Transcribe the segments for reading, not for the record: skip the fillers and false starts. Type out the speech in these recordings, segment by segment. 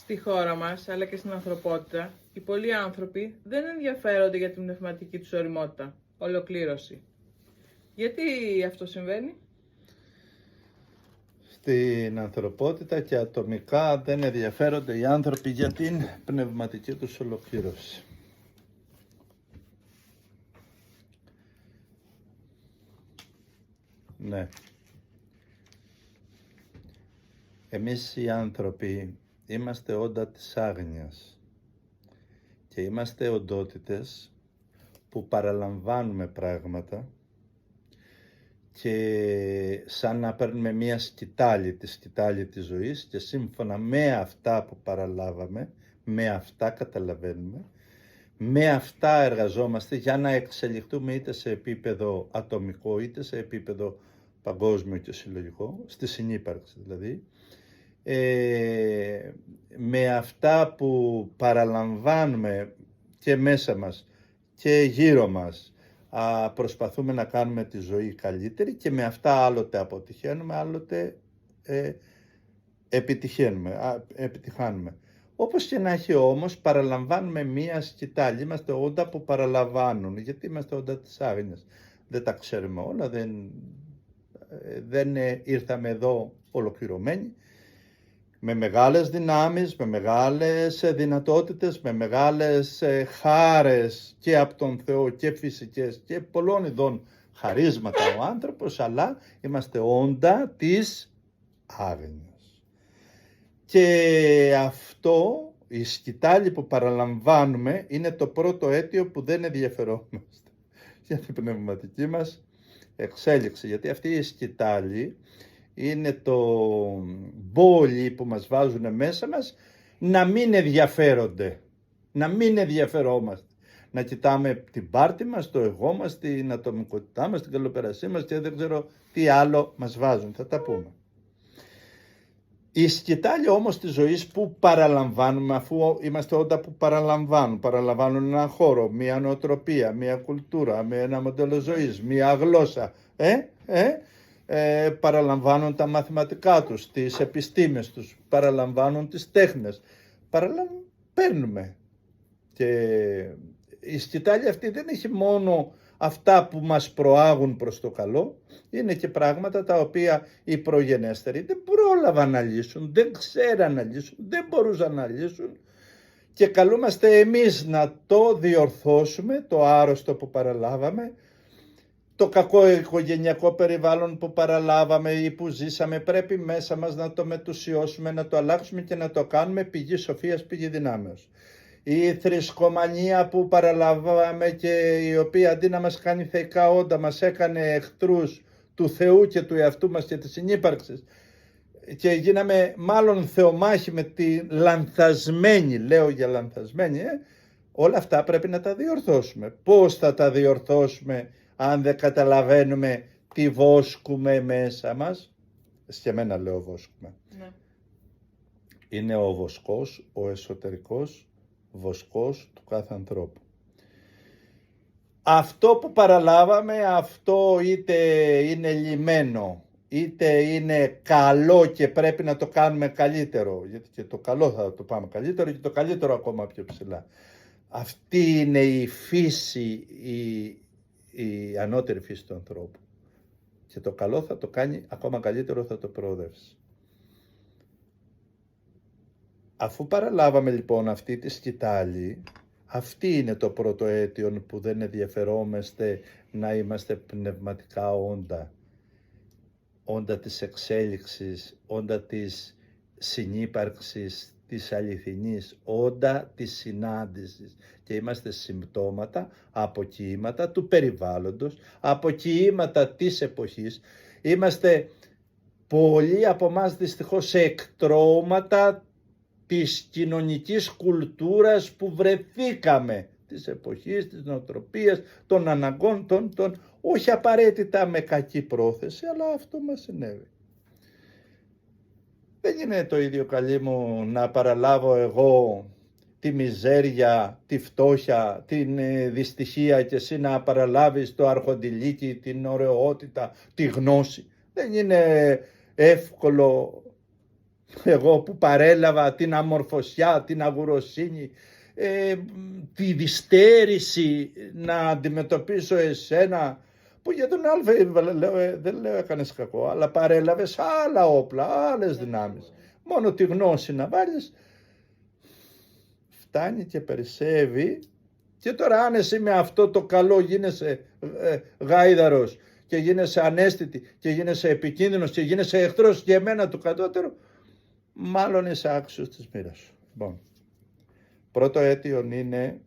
Στη χώρα μας, αλλά και στην ανθρωπότητα, οι πολλοί άνθρωποι δεν ενδιαφέρονται για την πνευματική τους ωριμότητα, ολοκλήρωση. Γιατί αυτό συμβαίνει? Στην ανθρωπότητα και ατομικά δεν ενδιαφέρονται οι άνθρωποι για την πνευματική τους ολοκλήρωση. Ναι. Εμείς οι άνθρωποι είμαστε όντα της άγνοιας και είμαστε οντότητες που παραλαμβάνουμε πράγματα και σαν να παίρνουμε μία σκητάλη, τη σκητάλη της ζωής, και σύμφωνα με αυτά που παραλάβαμε, με αυτά καταλαβαίνουμε, με αυτά εργαζόμαστε για να εξελιχθούμε είτε σε επίπεδο ατομικό είτε σε επίπεδο παγκόσμιο και συλλογικό, στη συνύπαρξη δηλαδή. Με αυτά που παραλαμβάνουμε και μέσα μας και γύρω μας, προσπαθούμε να κάνουμε τη ζωή καλύτερη και με αυτά άλλοτε αποτυχαίνουμε, άλλοτε επιτυχάνουμε. Όπως και να έχει όμως, παραλαμβάνουμε μία σκητάλη. Είμαστε όντα που παραλαμβάνουν, γιατί είμαστε όντα της άγνοιας. Δεν τα ξέρουμε όλα, δεν ήρθαμε εδώ ολοκληρωμένοι, με μεγάλες δυνάμεις, με μεγάλες δυνατότητες, με μεγάλες χάρες και από τον Θεό και φυσικές και πολλών ειδών χαρίσματα ο άνθρωπος, αλλά είμαστε όντα της άγνοιας. Και αυτό, η σκητάλη που παραλαμβάνουμε, είναι το πρώτο αίτιο που δεν ενδιαφερόμαστε για την πνευματική μας εξέλιξη, γιατί αυτή η σκητάλη είναι το μπόλι που μας βάζουν μέσα μας να μην ενδιαφέρονται, να μην ενδιαφερόμαστε, να κοιτάμε την πάρτη μας, το εγώ μας, την ατομικότητά μας, την καλοπερασία μας και δεν ξέρω τι άλλο μας βάζουν, θα τα πούμε. Η σκητάλη όμως της ζωής που παραλαμβάνουμε, αφού είμαστε όντα που παραλαμβάνουν έναν χώρο, μία νοοτροπία, μία κουλτούρα, ένα μοντέλο ζωής, μία γλώσσα, παραλαμβάνουν τα μαθηματικά τους, τις επιστήμες τους, παραλαμβάνουν τις τέχνες, παίρνουμε. Και η σκητάλη αυτή δεν έχει μόνο αυτά που μας προάγουν προς το καλό, είναι και πράγματα τα οποία οι προγενέστεροι δεν πρόλαβαν να λύσουν, δεν ξέραν να λύσουν, δεν μπορούσαν να λύσουν, και καλούμαστε εμείς να το διορθώσουμε, το άρρωστο που παραλάβαμε, το κακό οικογενειακό περιβάλλον που παραλάβαμε ή που ζήσαμε, πρέπει μέσα μας να το μετουσιώσουμε, να το αλλάξουμε και να το κάνουμε πηγή σοφίας, πηγή δυνάμεως. Η θρησκομανία που παραλάβαμε και η οποία αντί να μας κάνει θεϊκά όντα μας έκανε εχθρούς του Θεού και του εαυτού μας και της συνύπαρξης, και γίναμε μάλλον θεομάχοι με τη λανθασμένη, λέω για λανθασμένη, όλα αυτά πρέπει να τα διορθώσουμε. Πώς θα τα διορθώσουμε αν δεν καταλαβαίνουμε τι βόσκουμε μέσα μας? Σκεμμένα λέω βόσκουμε. Ναι. Είναι ο βοσκός, ο εσωτερικός βοσκός του κάθε ανθρώπου. Αυτό που παραλάβαμε, αυτό είτε είναι λιμένο, είτε είναι καλό και πρέπει να το κάνουμε καλύτερο, γιατί και το καλό θα το πάμε καλύτερο και το καλύτερο ακόμα πιο ψηλά. Αυτή είναι η φύση, η ανώτερη φύση του ανθρώπου. Και το καλό θα το κάνει ακόμα καλύτερο, θα το προοδεύσει. Αφού παραλάβαμε λοιπόν αυτή τη σκητάλη, αυτή είναι το πρώτο αίτιο που δεν ενδιαφερόμαστε να είμαστε πνευματικά όντα. Όντα της εξέλιξης, όντα της συνύπαρξης, της αληθινής, όντα της συνάντησης, και είμαστε συμπτώματα, αποκοίηματα του περιβάλλοντος, αποκοίηματα της εποχής. Είμαστε πολλοί από εμάς δυστυχώς εκτρώματα της κοινωνικής κουλτούρας που βρεθήκαμε, της εποχής, της νοοτροπίας, των αναγκών, όχι απαραίτητα με κακή πρόθεση, αλλά αυτό μας συνέβη. Δεν είναι το ίδιο, καλή μου, να παραλάβω εγώ τη μιζέρια, τη φτώχεια, την δυστυχία και εσύ να παραλάβεις το αρχοντιλίκι, την ωραιότητα, τη γνώση. Δεν είναι εύκολο Εγώ που παρέλαβα την αμορφωσιά, την αγουροσύνη, τη δυστέρηση να αντιμετωπίσω εσένα, που για τον δεν λέω έκανες κακό, αλλά παρέλαβες άλλα όπλα, άλλες δυνάμεις. Μόνο τη γνώση να βάλεις, φτάνει και περισσεύει. Και τώρα αν εσύ με αυτό το καλό γίνεσαι γάιδαρος και γίνεσαι ανέστητη και γίνεσαι επικίνδυνος και γίνεσαι εχθρός και εμένα του κατώτερου, μάλλον είσαι άξιος της μοίρας σου. Λοιπόν, πρώτο αίτιον είναι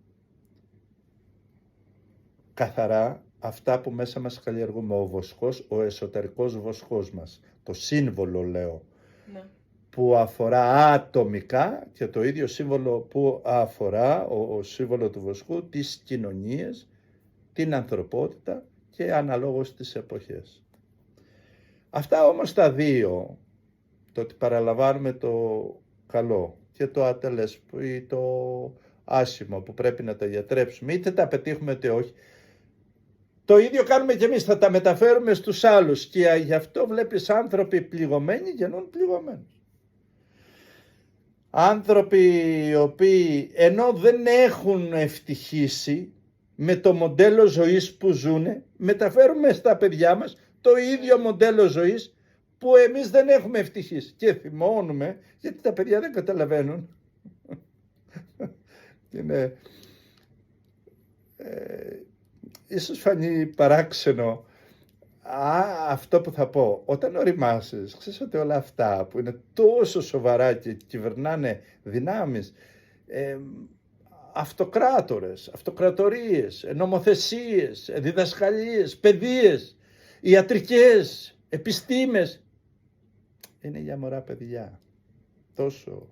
καθαρά αυτά που μέσα μας καλλιεργούμε, ο βοσκός, ο εσωτερικός βοσκός μας, το σύμβολο λέω, ναι, που αφορά ατομικά, και το ίδιο σύμβολο που αφορά ο σύμβολο του βοσκού, τις κοινωνίες, την ανθρωπότητα και αναλόγως τις εποχές. Αυτά όμως τα δύο, το ότι παραλαμβάνουμε το καλό και το ατελές ή το άσημο που πρέπει να τα διατρέψουμε, είτε τα πετύχουμε είτε όχι, το ίδιο κάνουμε και εμείς, θα τα μεταφέρουμε στους άλλους, και γι' αυτό βλέπεις άνθρωποι πληγωμένοι γεννούν πληγωμένους. Άνθρωποι οι οποίοι ενώ δεν έχουν ευτυχήσει με το μοντέλο ζωής που ζουνε, μεταφέρουμε στα παιδιά μας το ίδιο μοντέλο ζωής που εμείς δεν έχουμε ευτυχήσει. Και θυμώνουμε γιατί τα παιδιά δεν καταλαβαίνουν. Είναι, ίσως φανεί παράξενο αυτό που θα πω. Όταν οριμάσεις, ξέρεις ότι όλα αυτά που είναι τόσο σοβαρά και κυβερνάνε δυνάμεις, αυτοκράτορες, αυτοκρατορίες, νομοθεσίες, διδασκαλίες, παιδείες, ιατρικές, επιστήμες, είναι για μωρά παιδιά. Τόσο.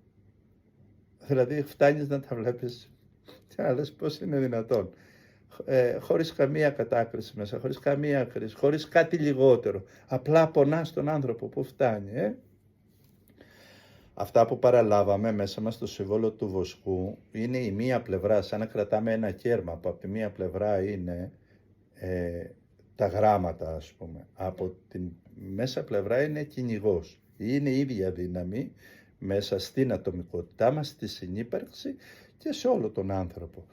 Δηλαδή φτάνεις να τα βλέπεις και να λες πώς είναι δυνατόν. Χωρίς καμία κατάκριση μέσα, χωρίς καμία κρίση, χωρίς κάτι λιγότερο. Απλά πονάς τον άνθρωπο που φτάνει. Αυτά που παραλάβαμε μέσα μας στο σύμβολο του βοσκού είναι η μία πλευρά, σαν να κρατάμε ένα κέρμα που από τη μία πλευρά είναι τα γράμματα, ας πούμε. Από την μέσα πλευρά είναι κυνηγός. Είναι η ίδια δύναμη μέσα στην ατομικότητά μας, στη συνύπαρξη και σε όλο τον άνθρωπο.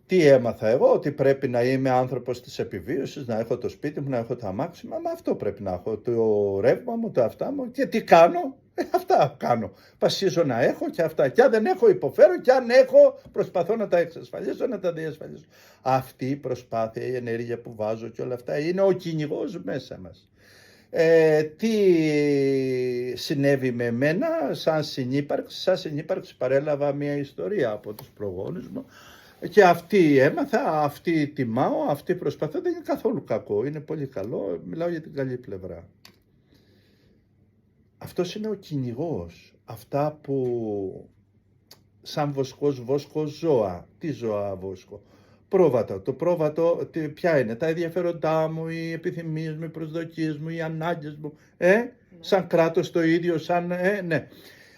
Τι έμαθα εγώ, ότι πρέπει να είμαι άνθρωπος της επιβίωσης, να έχω το σπίτι μου, να έχω τα αμάξι μου, μα αυτό πρέπει να έχω, το ρεύμα μου, τα αυτά μου, και τι κάνω, αυτά κάνω. Πασίζω να έχω και αυτά, και αν δεν έχω υποφέρω, και αν έχω προσπαθώ να τα εξασφαλίσω, να τα διασφαλίσω. Αυτή η προσπάθεια, η ενέργεια που βάζω και όλα αυτά είναι ο κυνηγός μέσα μας. Τι συνέβη με μένα σαν συνύπαρξη παρέλαβα μια ιστορία από τους προγόνους μου. Και αυτή έμαθα, αυτή τιμάω, αυτή προσπαθώ, δεν είναι καθόλου κακό, είναι πολύ καλό, μιλάω για την καλή πλευρά. Αυτός είναι ο κυνηγός, αυτά που σαν βόσκο ζώα, τι ζώα βόσκο, πρόβατο, το πρόβατο ποια είναι, τα ενδιαφέροντά μου, οι επιθυμίες μου, οι προσδοκίες μου, οι ανάγκες μου, σαν κράτος το ίδιο, ναι.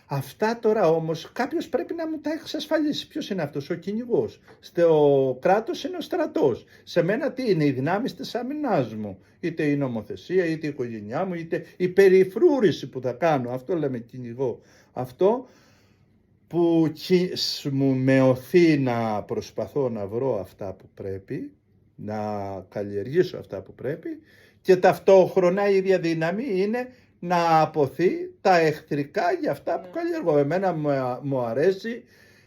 Αυτά τώρα όμως κάποιος πρέπει να μου τα εξασφαλίσει. Ποιος είναι αυτός? Ο κυνηγός. Στο κράτος είναι ο στρατός. Σε μένα τι είναι? Οι δυνάμεις της άμυνάς μου. Είτε η νομοθεσία, είτε η οικογένειά μου, είτε η περιφρούρηση που θα κάνω. Αυτό λέμε κυνηγό. Αυτό που μου με οθεί να προσπαθώ να βρω αυτά που πρέπει, να καλλιεργήσω αυτά που πρέπει, και ταυτόχρονα η ίδια δύναμη είναι να αποθεί τα εχθρικά για αυτά που καλλιεργώ. Εμένα μου αρέσει,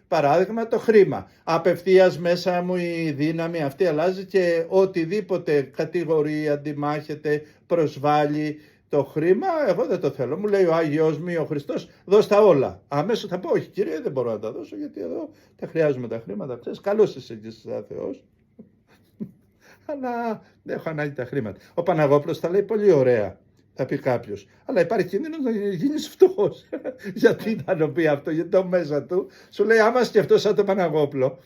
παράδειγμα, το χρήμα. Απευθείας μέσα μου η δύναμη αυτή αλλάζει και οτιδήποτε κατηγορεί, αντιμάχεται, προσβάλλει το χρήμα, εγώ δεν το θέλω. Μου λέει ο Άγιος μου, ο Χριστός, δώσ' τα όλα. Αμέσως θα πω, όχι κύριε, δεν μπορώ να τα δώσω, γιατί εδώ τα χρειάζομαι τα χρήματα. Ξέρεις, καλός είσαι και σαν Θεός. Αλλά δεν έχω ανάγκη τα χρήματα. Ο Παναγόπλος τα λέει πολύ ωραία. Θα πει κάποιος, αλλά υπάρχει κίνδυνος να γίνεις φτωχός. Γιατί να το πει αυτό? Γιατί το μέσα του σου λέει, άμα σκεφτώ σαν το Παναγόπλο,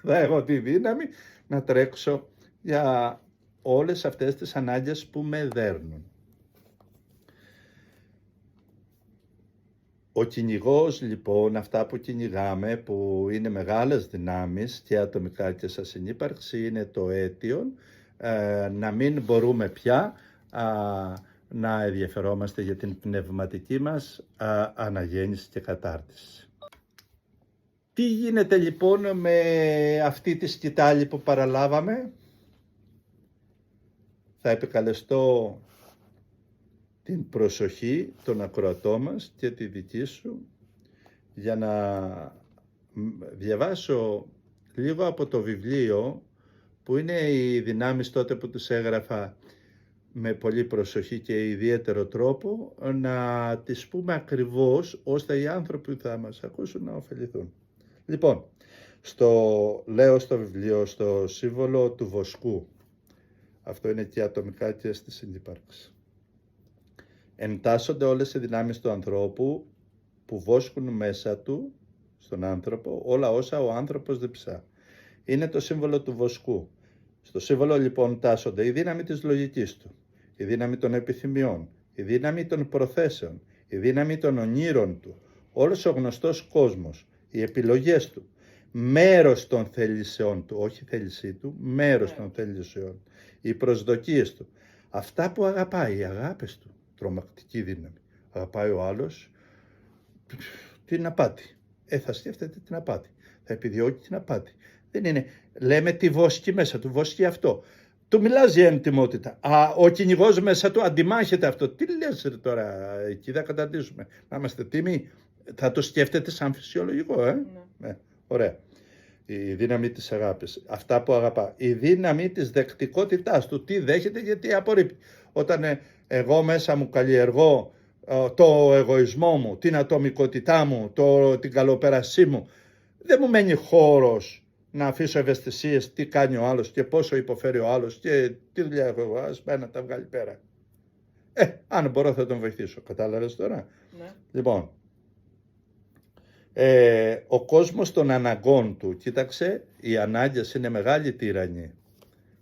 θα έχω τη δύναμη να τρέξω για όλες αυτές τις ανάγκες που με δέρνουν. Ο κυνηγός λοιπόν, αυτά που κυνηγάμε, που είναι μεγάλες δυνάμεις και ατομικά και σαν συνύπαρξη, είναι το αίτιον να μην μπορούμε πια να ενδιαφερόμαστε για την πνευματική μας αναγέννηση και κατάρτιση. Τι γίνεται λοιπόν με αυτή τη σκητάλη που παραλάβαμε? Θα επικαλεστώ την προσοχή των ακροατών μας και τη δική σου για να διαβάσω λίγο από το βιβλίο που είναι οι δυνάμεις τότε που τους έγραφα με πολύ προσοχή και ιδιαίτερο τρόπο, να τις πούμε ακριβώς ώστε οι άνθρωποι που θα μας ακούσουν να ωφεληθούν. Λοιπόν, λέω στο βιβλίο, στο σύμβολο του βοσκού, αυτό είναι και ατομικά και στη συνύπαρξη. Εντάσσονται όλες οι δυνάμεις του ανθρώπου που βόσκουν μέσα του, στον άνθρωπο, όλα όσα ο άνθρωπος διψά. Είναι το σύμβολο του βοσκού. Στο σύμβολο λοιπόν τάσσονται η δύναμη της λογικής του, η δύναμη των επιθυμιών, η δύναμη των προθέσεων, η δύναμη των ονείρων του, όλος ο γνωστός κόσμος, οι επιλογές του, μέρος των θέλησεών του, όχι θέλησή του, μέρος των θέλησεών, οι προσδοκίες του, αυτά που αγαπάει, οι αγάπες του, τρομακτική δύναμη. Αγαπάει ο άλλος την απάτη. Θα σκέφτεται την απάτη. Θα επιδιώκει την απάτη. Δεν είναι, λέμε τη βόσκει μέσα του, βόσκει αυτό. Του μιλάς για εντιμότητα. Ο κυνηγός μέσα του αντιμάχεται αυτό. Τι λες τώρα, εκεί θα καταντήσουμε. Να είμαστε τίμοι. Θα το σκέφτεται σαν φυσιολογικό, Ναι, ωραία. Η δύναμη της αγάπης. Αυτά που αγαπά. Η δύναμη της δεκτικότητάς του. Τι δέχεται, γιατί απορρίπτει. Όταν εγώ μέσα μου καλλιεργώ το εγωισμό μου, την ατομικότητά μου, την καλοπέρασή μου, δεν μου μένει χώρος να αφήσω ευαισθησίες, τι κάνει ο άλλος και πόσο υποφέρει ο άλλος και τι δουλειά έχω εγώ, ας πάει να τα βγάλει πέρα. Αν μπορώ θα τον βοηθήσω, κατάλαβες τώρα. Ναι. Λοιπόν, ο κόσμος των αναγκών του, κοίταξε, οι ανάγκες είναι μεγάλη τυραννή.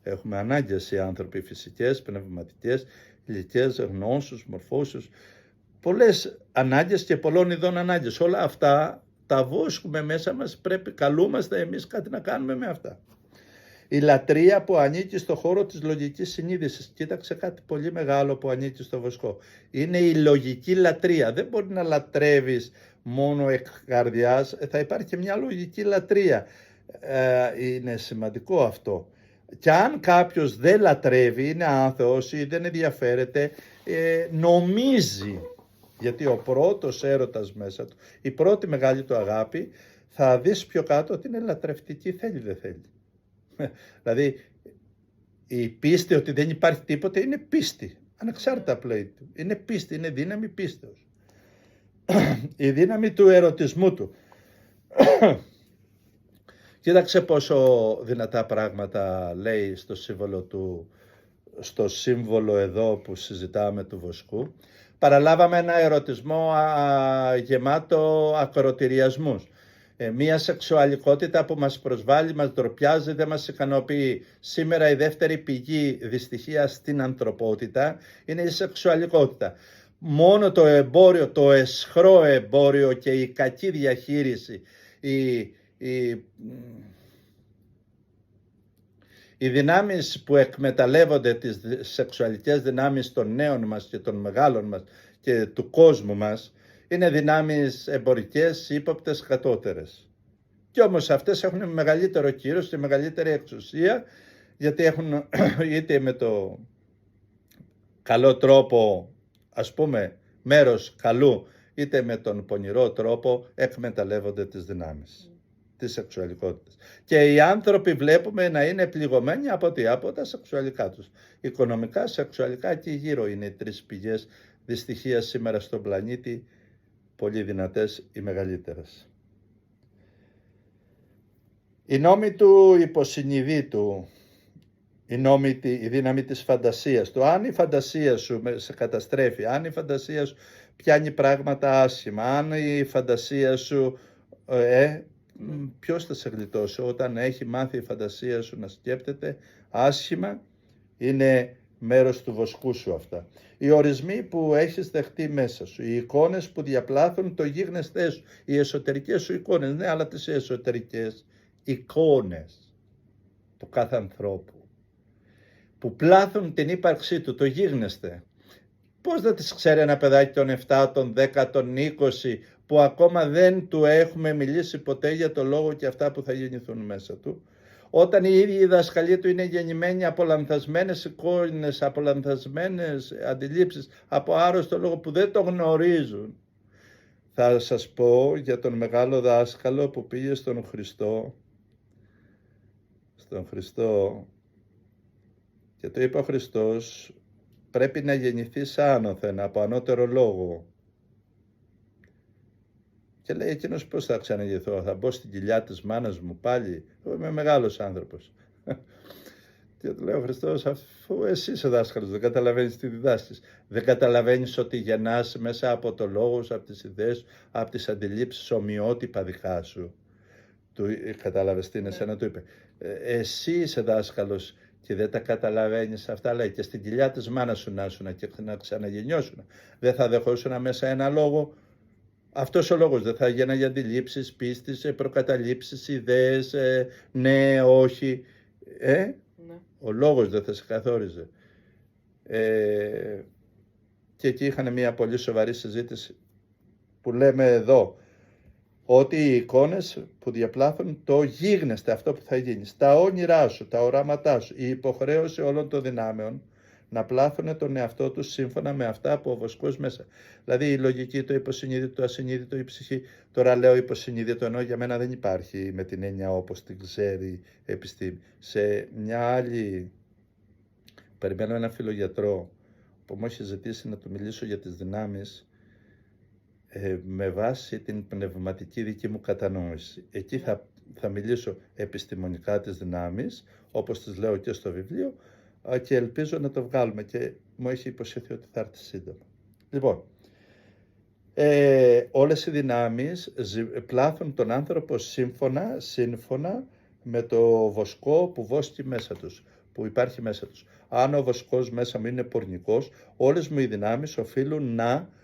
Έχουμε ανάγκες οι άνθρωποι, φυσικές, πνευματικές, υλικές, γνώσους, μορφώσους, πολλές ανάγκες και πολλών ειδών ανάγκες. Όλα αυτά τα βόσκουμε μέσα μας, καλούμαστε εμείς κάτι να κάνουμε με αυτά. Η λατρεία που ανήκει στο χώρο της λογικής συνείδησης. Κοίταξε κάτι πολύ μεγάλο που ανήκει στο βοσκό. Είναι η λογική λατρεία. Δεν μπορεί να λατρεύεις μόνο εκ καρδιάς, θα υπάρχει και μια λογική λατρεία. Είναι σημαντικό αυτό. Και αν κάποιος δεν λατρεύει, είναι άθεος ή δεν ενδιαφέρεται, νομίζει, γιατί ο πρώτος έρωτας μέσα του, η πρώτη μεγάλη του αγάπη, θα δεις πιο κάτω ότι είναι λατρευτική, θέλει δεν θέλει. Δηλαδή η πίστη ότι δεν υπάρχει τίποτε είναι πίστη, ανεξάρτητα πλέον. Είναι πίστη, είναι δύναμη πίστεως. Η δύναμη του ερωτισμού του. Κοίταξε πόσο δυνατά πράγματα λέει στο σύμβολο εδώ που συζητάμε του βοσκού. Παραλάβαμε ένα ερωτισμό γεμάτο ακροτηριασμούς. Μία σεξουαλικότητα που μας προσβάλλει, μας ντροπιάζει, δεν μας ικανοποιεί. Σήμερα η δεύτερη πηγή δυστυχίας στην ανθρωπότητα είναι η σεξουαλικότητα. Μόνο το εμπόριο, το αισχρό εμπόριο και η κακή διαχείριση, οι δυνάμεις που εκμεταλλεύονται τις σεξουαλικές δυνάμεις των νέων μας και των μεγάλων μας και του κόσμου μας, είναι δυνάμεις εμπορικές, ύποπτες, κατώτερες. Και όμως αυτές έχουν μεγαλύτερο κύρος και μεγαλύτερη εξουσία, γιατί έχουν είτε με το καλό τρόπο, ας πούμε, μέρος καλού, είτε με τον πονηρό τρόπο εκμεταλλεύονται τις δυνάμεις της σεξουαλικότητας. Και οι άνθρωποι βλέπουμε να είναι πληγωμένοι από τα σεξουαλικά τους. Οικονομικά, σεξουαλικά και γύρω είναι οι τρεις πηγές δυστυχίας σήμερα στον πλανήτη, πολύ δυνατές οι μεγαλύτερες. Οι νόμοι του υποσυνειδήτου, η δύναμη της φαντασίας του. Αν η φαντασία σου σε καταστρέφει, αν η φαντασία σου πιάνει πράγματα άσχημα, αν η φαντασία σου ποιος θα σε γλιτώσει? Όταν έχει μάθει η φαντασία σου να σκέπτεται άσχημα, είναι μέρος του βοσκού σου αυτά. Οι ορισμοί που έχεις δεχτεί μέσα σου, οι εικόνες που διαπλάθουν το γίγνεσθέ σου, οι εσωτερικές σου εικόνες, ναι, αλλά τις εσωτερικές εικόνες του κάθε ανθρώπου, που πλάθουν την ύπαρξή του, το γίγνεσθε. πώς θα τις ξέρει ένα παιδάκι των 7, των 10, των 20 που ακόμα δεν του έχουμε μιλήσει ποτέ για το λόγο και αυτά που θα γεννηθούν μέσα του. Όταν οι ίδιοι οι δασκαλοί του είναι γεννημένοι από λανθασμένες εικόνες, από λανθασμένες αντιλήψεις, από άρρωστο λόγο που δεν το γνωρίζουν. Θα σας πω για τον μεγάλο δάσκαλο που πήγε στον Χριστό και το είπε ο Χριστός, πρέπει να γεννηθείς άνωθεν από ανώτερο λόγο. Και λέει εκείνος, πώς θα ξαναγεννηθώ, θα μπω στην κοιλιά της μάνας μου πάλι, εγώ είμαι μεγάλος άνθρωπος. Και του λέει ο Χριστός, αφού εσύ είσαι δάσκαλος, δεν καταλαβαίνεις τι διδάσκεις. Δεν καταλαβαίνεις ότι γεννάς μέσα από το λόγο σου, από τις ιδέες σου, από τις αντιλήψεις ομοιότυπα δικά σου. Κατάλαβες τι είναι, εσένα του είπε. Εσύ είσαι δάσκαλος και δεν τα καταλαβαίνεις αυτά, λέει, και στην κοιλιά της μάνας σου και να ξαναγεννιώσουν. Δεν θα δεχόσουν μέσα ένα λόγο. Αυτός ο λόγος δεν θα γίνανε για αντιλήψεις, πίστης, προκαταλήψεις, ιδέες, ναι, όχι. Ναι. Ο λόγος δεν θα σε καθόριζε. Και εκεί είχαν μια πολύ σοβαρή συζήτηση που λέμε εδώ, ότι οι εικόνες που διαπλάθουν το γίγνεσθε, αυτό που θα γίνει, τα όνειρά σου, τα οράματά σου, η υποχρέωση όλων των δυνάμεων να πλάθουν τον εαυτό τους σύμφωνα με αυτά που ο βοσκός μέσα. Δηλαδή η λογική, το υποσυνείδητο, το ασυνείδητο, η ψυχή. Τώρα λέω υποσυνείδητο, ενώ για μένα δεν υπάρχει με την έννοια όπως την ξέρει η επιστήμη. Σε μια άλλη, περιμένω έναν φιλογιατρό που μου έχει ζητήσει να του μιλήσω για τις δυνάμεις με βάση την πνευματική δική μου κατανόηση. Εκεί θα μιλήσω επιστημονικά τις δυνάμεις, όπως τις λέω και στο βιβλίο, και ελπίζω να το βγάλουμε και μου έχει υποσχεθεί ότι θα έρθει σύντομα. Λοιπόν, όλες οι δυνάμεις πλάθουν τον άνθρωπο σύμφωνα με το βοσκό που βόσκει μέσα τους, που υπάρχει μέσα τους. Αν ο βοσκός μέσα μου είναι πορνικός, όλες μου οι δυνάμεις οφείλουν να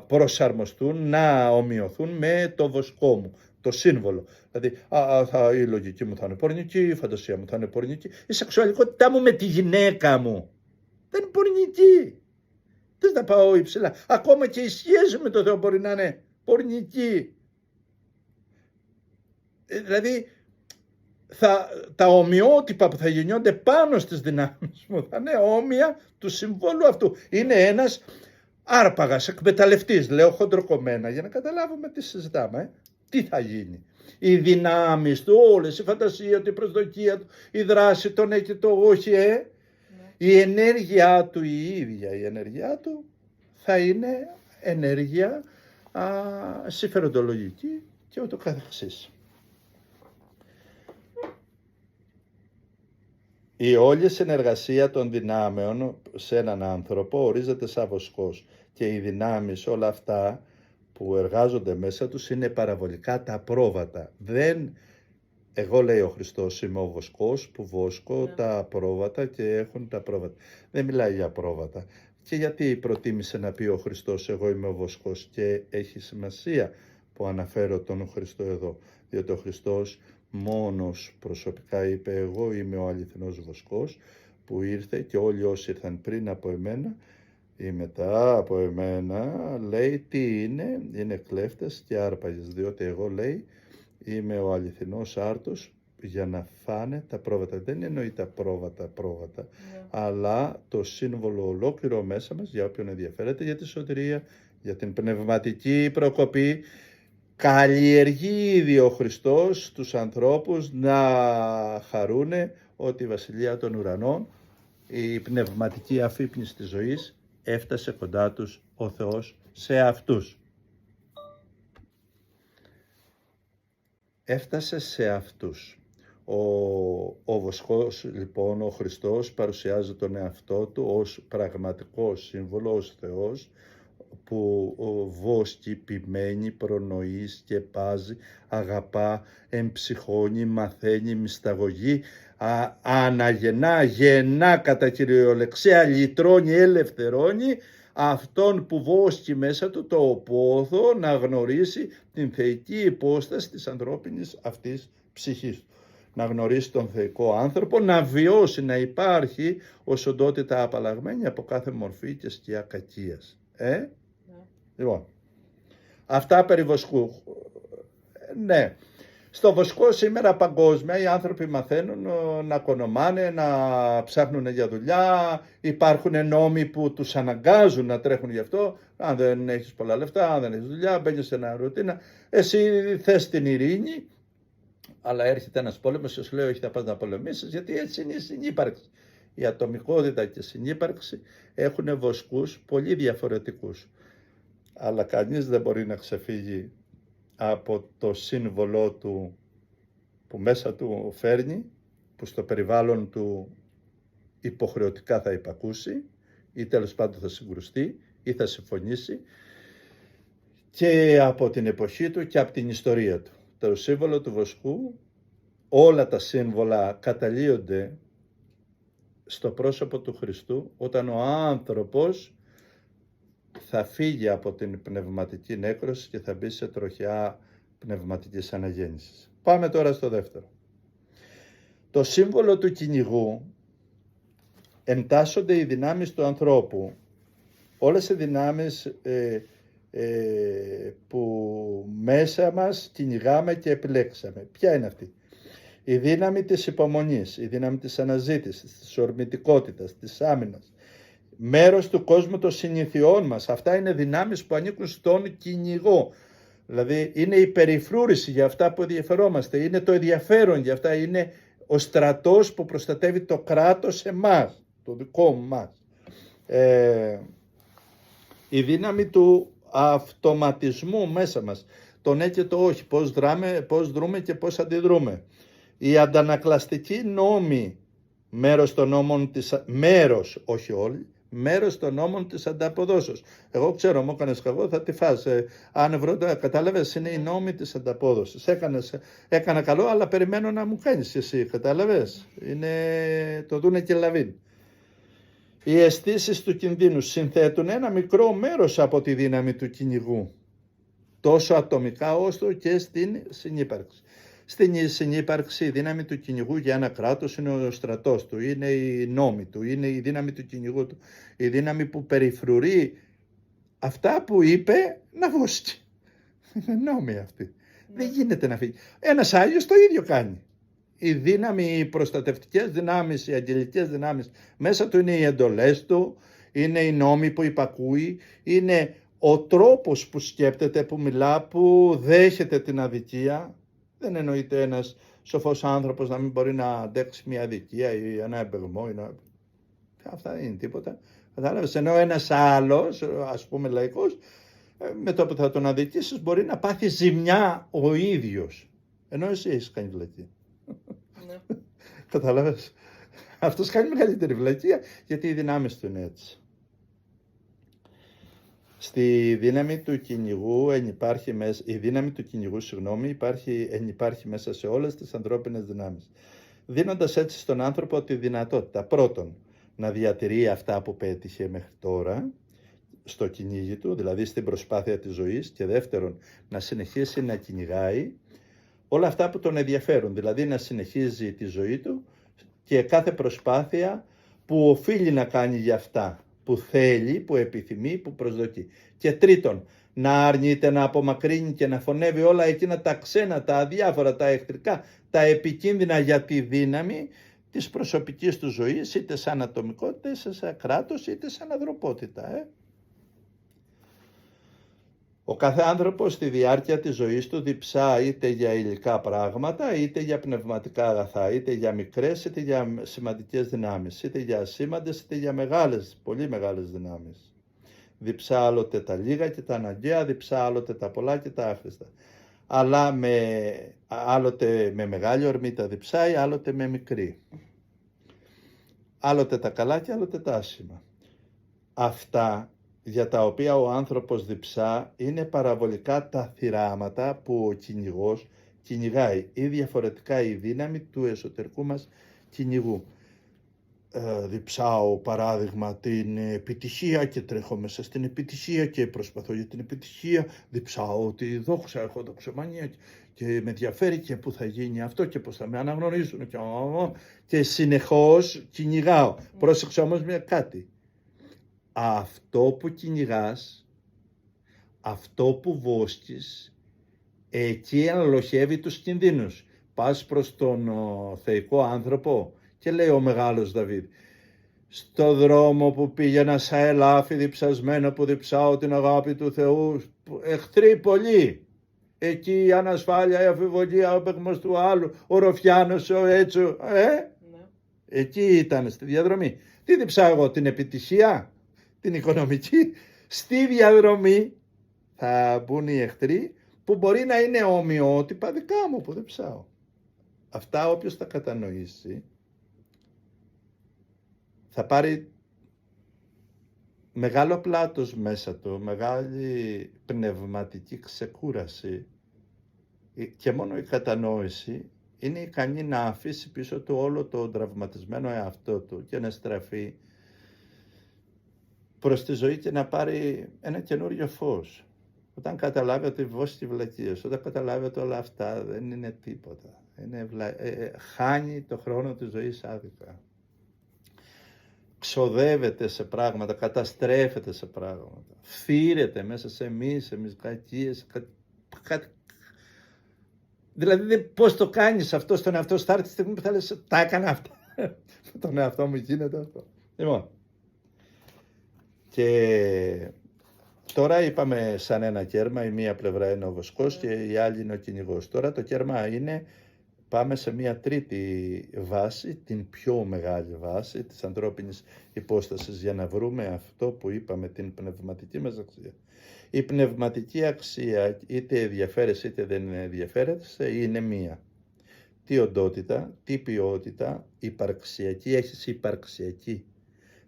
προσαρμοστούν, να ομοιωθούν με το βοσκό μου, το σύμβολο. Δηλαδή, η λογική μου θα είναι πορνική, η φαντασία μου θα είναι πορνική, η σεξουαλικότητά μου με τη γυναίκα μου δεν είναι πορνική. Δεν θα πάω υψηλά. Ακόμα και η σχέση με το Θεό μπορεί να είναι πορνική. Δηλαδή, τα ομοιότυπα που θα γεννιόνται πάνω στις δυνάμεις μου θα είναι όμοια του συμβόλου αυτού. Είναι ένας άρπαγας, εκμεταλλευτής, λέω χοντροκομμένα, για να καταλάβουμε τι συζητάμε. Τι θα γίνει. Οι δυνάμεις του, όλες, η φαντασία του, η προσδοκία του, η δράση, το ναι και το όχι, η ενέργειά του, η ίδια η ενέργειά του θα είναι ενέργεια συμφεροντολογική και ούτω καθεξής. Η όλη συνεργασία των δυνάμεων σε έναν άνθρωπο ορίζεται σαν βοσκός και οι δυνάμεις, όλα αυτά που εργάζονται μέσα τους είναι παραβολικά τα πρόβατα. Εγώ λέει ο Χριστός είμαι ο βοσκός που βόσκω τα πρόβατα και έχουν τα πρόβατα. Δεν μιλάει για πρόβατα. Και γιατί προτίμησε να πει ο Χριστός εγώ είμαι ο βοσκός, και έχει σημασία που αναφέρω τον Χριστό εδώ, διότι ο Χριστός μόνος προσωπικά είπε εγώ είμαι ο αληθινός βοσκός που ήρθε και όλοι όσοι ήρθαν πριν από εμένα ή μετά από εμένα, λέει τι είναι κλέφτες και άρπαγες, διότι εγώ λέει είμαι ο αληθινός άρτος για να φάνε τα πρόβατα. Δεν εννοεί τα πρόβατα, αλλά το σύμβολο ολόκληρο μέσα μας, για όποιον ενδιαφέρεται για τη σωτηρία, για την πνευματική προκοπή. Καλλιεργεί ήδη ο Χριστός τους ανθρώπους να χαρούνε ότι η Βασιλεία των Ουρανών, η πνευματική αφύπνιση της ζωής, έφτασε κοντά τους ο Θεός σε αυτούς. Έφτασε σε αυτούς. Ο βοσκός λοιπόν, ο Χριστός παρουσιάζει τον εαυτό του ως πραγματικό σύμβολο, ως Θεός, που βόσκει, ποιμένει, προνοεί, σκεπάζει, αγαπά, εμψυχώνει, μαθαίνει, μυσταγωγεί, αναγεννά, γεννά κατά κυριολεξία, λυτρώνει, ελευθερώνει αυτόν που βόσκει μέσα του το πόθο να γνωρίσει την θεϊκή υπόσταση της ανθρώπινης αυτής ψυχής του. να γνωρίσει τον θεϊκό άνθρωπο, να βιώσει, να υπάρχει ως οντότητα απαλλαγμένη από κάθε μορφή και σκιά κακίας. Λοιπόν, αυτά περί βοσκού. Ναι. Στο βοσκό σήμερα παγκόσμια οι άνθρωποι μαθαίνουν να κονομάνε, να ψάχνουν για δουλειά, υπάρχουν νόμοι που τους αναγκάζουν να τρέχουν γι' αυτό. Αν δεν έχεις πολλά λεφτά, αν δεν έχεις δουλειά, μπαίνεις σε ένα ρουτίνα, εσύ θες την ειρήνη, αλλά έρχεται ένας πόλεμος και σου λέει όχι θα πας να πολεμήσεις, γιατί έτσι είναι η συνύπαρξη. Η ατομικότητα και η συνύπαρξη έχουν βοσκούς πολύ διαφορετικούς, αλλά κανείς δεν μπορεί να ξεφύγει από το σύμβολό του που μέσα του φέρνει, που στο περιβάλλον του υποχρεωτικά θα υπακούσει ή τέλος πάντων θα συγκρουστεί ή θα συμφωνήσει, και από την εποχή του και από την ιστορία του. Το σύμβολο του βοσκού, όλα τα σύμβολα καταλύονται στο πρόσωπο του Χριστού, όταν ο άνθρωπος θα φύγει από την πνευματική νέκρωση και θα μπει σε τροχιά πνευματικής αναγέννησης. Πάμε τώρα στο δεύτερο. Το σύμβολο του κυνηγού εντάσσονται οι δυνάμεις του ανθρώπου. Όλες οι δυνάμεις που μέσα μας κυνηγάμε και επιλέξαμε. Ποια είναι αυτή? Η δύναμη της υπομονής, η δύναμη της αναζήτησης, της ορμητικότητας, της άμυνας, μέρος του κόσμου των συνηθιών μας. Αυτά είναι δυνάμεις που ανήκουν στον κυνηγό. Δηλαδή είναι η περιφρούρηση για αυτά που ενδιαφερόμαστε, είναι το ενδιαφέρον για αυτά, είναι ο στρατός που προστατεύει το κράτος εμάς, το δικό μας. Η δύναμη του αυτοματισμού μέσα μας, το ναι και το όχι, πώς δρούμε και πώς αντιδρούμε. Οι αντανακλαστικοί νόμοι, όχι όλοι, μέρος των νόμων της ανταποδόσεως. Εγώ ξέρω, μου έκανες κακό, θα τη φας. Αν βρω, κατάλαβες, είναι οι νόμοι της ανταπόδοσης. Έκανα καλό, αλλά περιμένω να μου κάνεις εσύ, κατάλαβες. Το δούνε και λαβίν. Οι αισθήσεις του κινδύνου συνθέτουν ένα μικρό μέρος από τη δύναμη του κυνηγού, τόσο ατομικά όσο και στην συνύπαρξη. Στην συνύπαρξη η δύναμη του κυνηγού για ένα κράτος είναι ο στρατός του, είναι οι νόμοι του, είναι η δύναμη του κυνηγού του, η δύναμη που περιφρουρεί αυτά που είπε να βόσκει. Είναι νόμοι αυτοί. Δεν γίνεται να φύγει. Ένας Άγιος το ίδιο κάνει. Η δύναμη, οι προστατευτικές δυνάμεις, οι αγγελικές δυνάμεις, μέσα του είναι οι εντολές του, είναι οι νόμοι που υπακούει, είναι ο τρόπος που σκέπτεται, που μιλά, που δέχεται την αδικία. Δεν εννοείται ένας σοφός άνθρωπος να μην μπορεί να αντέξει μια αδικία ή ένα εμπεγμό. Αυτά δεν είναι τίποτα. Κατάλαβες, ενώ ένας άλλος, ας πούμε λαϊκός, με το που θα τον αδικήσεις μπορεί να πάθει ζημιά ο ίδιος. Ενώ εσύ έχεις κάνει βλακεία. Ναι. Κατάλαβες. Αυτός κάνει μεγαλύτερη βλακεία γιατί οι δυνάμεις του είναι έτσι. Στη δύναμη του κυνηγού υπάρχει μέσα σε όλες τις ανθρώπινες δυνάμεις, δίνοντας έτσι στον άνθρωπο τη δυνατότητα πρώτον να διατηρεί αυτά που πέτυχε μέχρι τώρα στο κυνήγι του, δηλαδή στην προσπάθεια της ζωής, και δεύτερον να συνεχίσει να κυνηγάει όλα αυτά που τον ενδιαφέρουν, δηλαδή να συνεχίζει τη ζωή του και κάθε προσπάθεια που οφείλει να κάνει για αυτά που θέλει, που επιθυμεί, που προσδοκεί. Και τρίτον, να αρνείται, να απομακρύνει και να φωνεύει όλα εκείνα τα ξένα, τα αδιάφορα, τα εχθρικά, τα επικίνδυνα για τη δύναμη της προσωπικής του ζωής, είτε σαν ατομικότητα, είτε σαν κράτος, είτε σαν ανθρωπότητα. Ο κάθε άνθρωπος στη διάρκεια της ζωής του διψά είτε για υλικά πράγματα, είτε για πνευματικά αγαθά, είτε για μικρές, είτε για σημαντικές δυνάμεις, είτε για ασήμαντες, είτε για μεγάλες, πολύ μεγάλες δυνάμεις. Διψά άλλοτε τα λίγα και τα αναγκαία, διψά άλλοτε τα πολλά και τα άχρηστα. Αλλά άλλοτε με μεγάλη ορμή τα διψάει, άλλοτε με μικρή. Άλλοτε τα καλά και άλλοτε τα άσημα. Αυτά για τα οποία ο άνθρωπος διψά είναι παραβολικά τα θυράματα που ο κυνηγός κυνηγάει ή διαφορετικά η δύναμη του εσωτερικού μας κυνηγού. διψάω παράδειγμα την επιτυχία και τρέχω μέσα στην επιτυχία και προσπαθώ για την επιτυχία, διψάω τη δόξα, έχω δοξομανία και με ενδιαφέρει και πού θα γίνει αυτό και πώς θα με αναγνωρίσουν και συνεχώς κυνηγάω. Πρόσεξε όμως κάτι. Αυτό που κυνηγάς, αυτό που βόσκεις, εκεί αναλοχεύει τους κινδύνους. Πας προς τον θεϊκό άνθρωπο και λέει ο μεγάλος Δαβίδ, στο δρόμο που πήγαινα σαν ελάφι διψασμένο που διψάω την αγάπη του Θεού, εχθροί πολλοί. Εκεί η ανασφάλεια, η αφιβολία, ο παίγμος του άλλου, ο ροφιάνος, ο έτσο, Ναι. εκεί ήταν στη διαδρομή. Τι διψάω εγώ, την επιτυχία, την οικονομική? Στη διαδρομή θα μπουν οι εχθροί που μπορεί να είναι ομοιότυπα δικά μου που διψάω. Αυτά όποιος τα κατανοήσει θα πάρει μεγάλο πλάτος μέσα του, μεγάλη πνευματική ξεκούραση και μόνο η κατανόηση είναι ικανή να αφήσει πίσω του όλο το τραυματισμένο εαυτό του και να στραφεί προς τη ζωή και να πάρει ένα καινούριο φως. Όταν καταλάβει ότι βόσκει βλακίες, όταν καταλάβει ότι όλα αυτά δεν είναι τίποτα, χάνει το χρόνο της ζωής άδικα. Ξοδεύεται σε πράγματα, καταστρέφεται σε πράγματα, φύρεται μέσα σε εμείς κακίες, δηλαδή πώς το κάνεις αυτό στον εαυτό σου, θα έρθει τη στιγμή που θα λες, τα έκανα αυτά, τον εαυτό μου γίνεται αυτό. Λοιπόν, και τώρα είπαμε σαν ένα κέρμα, η μία πλευρά είναι ο βοσκός και η άλλη είναι ο κυνηγός. Τώρα το κέρμα είναι, πάμε σε μία τρίτη βάση, την πιο μεγάλη βάση της ανθρώπινης υπόστασης για να βρούμε αυτό που είπαμε, την πνευματική μας αξία. Η πνευματική αξία είτε ενδιαφέρεσαι είτε δεν ενδιαφέρεσαι είναι μία. Τι οντότητα, τι ποιότητα, υπαρξιακή, έχεις υπαρξιακή.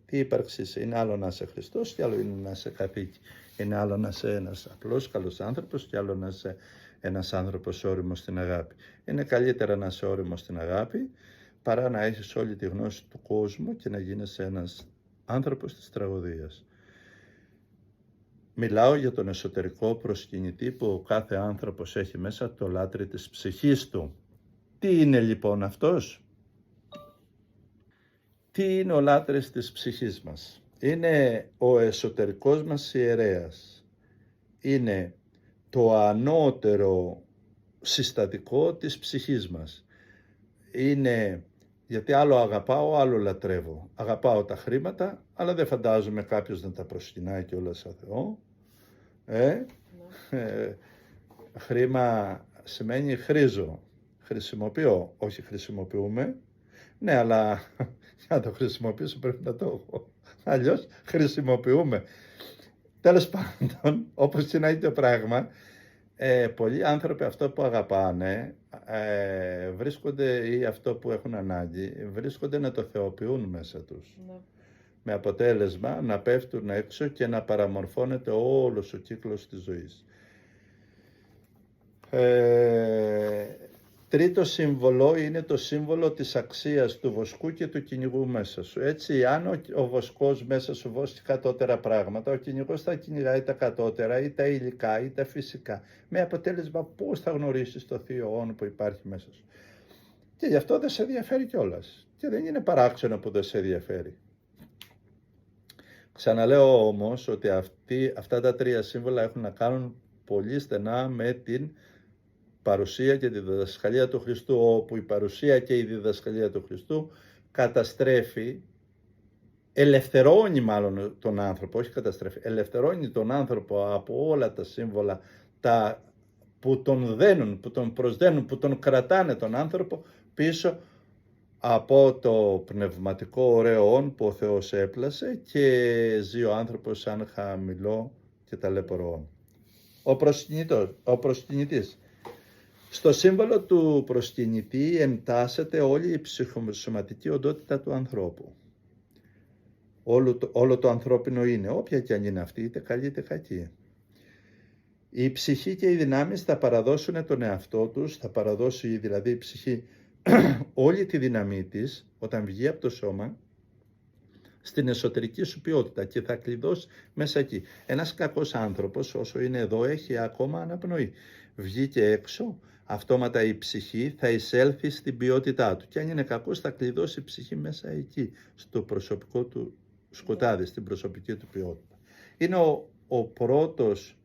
Τι ύπαρξη είναι άλλο να είσαι Χριστός και άλλο είναι να είσαι καθήκη. Είναι άλλο να είσαι ένας απλός καλός άνθρωπος και άλλο να είσαι ένας άνθρωπος όριμος στην αγάπη. Είναι καλύτερα να είσαι όριμος στην αγάπη παρά να έχεις όλη τη γνώση του κόσμου και να γίνεσαι ένας άνθρωπος της τραγωδίας. Μιλάω για τον εσωτερικό προσκυνητή που ο κάθε άνθρωπος έχει μέσα, το λάτρη της ψυχής του. Τι είναι λοιπόν αυτός? Τι είναι ο λάτρης της ψυχής μας? Είναι ο εσωτερικός μας ιερέας. Είναι το ανώτερο συστατικό της ψυχής μας. Είναι, γιατί άλλο αγαπάω, άλλο λατρεύω. Αγαπάω τα χρήματα, αλλά δεν φαντάζομαι κάποιος να τα προσκυνάει και όλα σαν Θεό. Χρήμα σημαίνει χρήζω. Χρησιμοποιώ, όχι χρησιμοποιούμε. Ναι, αλλά για να το χρησιμοποιήσω πρέπει να το έχω. Αλλιώς χρησιμοποιούμε. Τέλος πάντων, όπως και να είναι το πράγμα, πολλοί άνθρωποι αυτό που αγαπάνε βρίσκονται, ή αυτό που έχουν ανάγκη, βρίσκονται να το θεοποιούν μέσα τους. Ναι. Με αποτέλεσμα να πέφτουν έξω και να παραμορφώνεται όλος ο κύκλος της ζωής. Τρίτο σύμβολο είναι το σύμβολο της αξίας του βοσκού και του κυνηγού μέσα σου. Έτσι, αν ο βοσκός μέσα σου βόσκει κατώτερα πράγματα, ο κυνηγός θα κυνηγάει τα κατώτερα ή τα υλικά ή τα φυσικά. Με αποτέλεσμα πώς θα γνωρίσεις το θείο όν που υπάρχει μέσα σου. Και γι' αυτό δεν σε ενδιαφέρει κιόλας. Και δεν είναι παράξενο που δεν σε ενδιαφέρει. Ξαναλέω όμως ότι αυτά τα τρία σύμβολα έχουν να κάνουν πολύ στενά με την παρουσία και τη διδασκαλία του Χριστού, όπου η παρουσία και η διδασκαλία του Χριστού καταστρέφει, ελευθερώνει μάλλον τον άνθρωπο, όχι καταστρέφει, ελευθερώνει τον άνθρωπο από όλα τα σύμβολα που τον δένουν, που τον προσδένουν, που τον κρατάνε τον άνθρωπο πίσω από το πνευματικό ωραίο όν που ο Θεός έπλασε και ζει ο άνθρωπος σαν χαμηλό και ταλαιπωρό. Ο προσκυνητής. Στο σύμβολο του προσκυνητή εντάσσεται όλη η ψυχοσωματική οντότητα του ανθρώπου. Όλο το ανθρώπινο είναι, όποια και αν είναι αυτή, είτε καλή είτε κακή. Η ψυχή και οι δυνάμεις θα παραδώσουν τον εαυτό τους, θα παραδώσει δηλαδή η ψυχή όλη τη δύναμή της όταν βγει από το σώμα στην εσωτερική σου ποιότητα και θα κλειδώσει μέσα εκεί. Ένας κακός άνθρωπος όσο είναι εδώ έχει ακόμα αναπνοή. Βγήκε έξω, αυτόματα η ψυχή θα εισέλθει στην ποιότητά του και αν είναι κακός θα κλειδώσει η ψυχή μέσα εκεί, στο προσωπικό του σκοτάδι, στην προσωπική του ποιότητα. Είναι ο πρώτος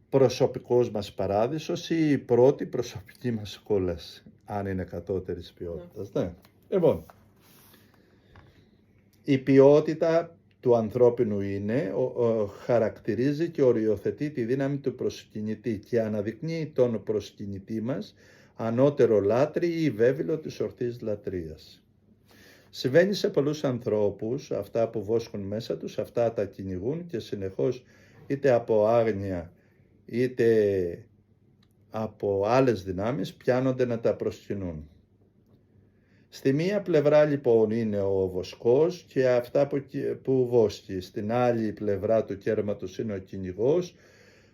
προσωπικός μας παράδεισος ή η πρώτη προσωπική μας κόλαση, αν είναι κατώτερης ποιότητας. Ναι. Λοιπόν, η ποιότητα του ανθρώπινου είναι, χαρακτηρίζει και οριοθετεί τη δύναμη του προσκυνητή και αναδεικνύει τον προσκυνητή μας ανώτερο λάτρη ή βέβηλο της ορθής λατρείας. Συμβαίνει σε πολλούς ανθρώπους, αυτά που βόσκουν μέσα τους, αυτά τα κυνηγούν και συνεχώς είτε από άγνοια είτε από άλλες δυνάμεις πιάνονται να τα προσκυνούν. Στη μία πλευρά λοιπόν είναι ο βοσκός και αυτά που βόσκει. Στην άλλη πλευρά του κέρματος είναι ο κυνηγός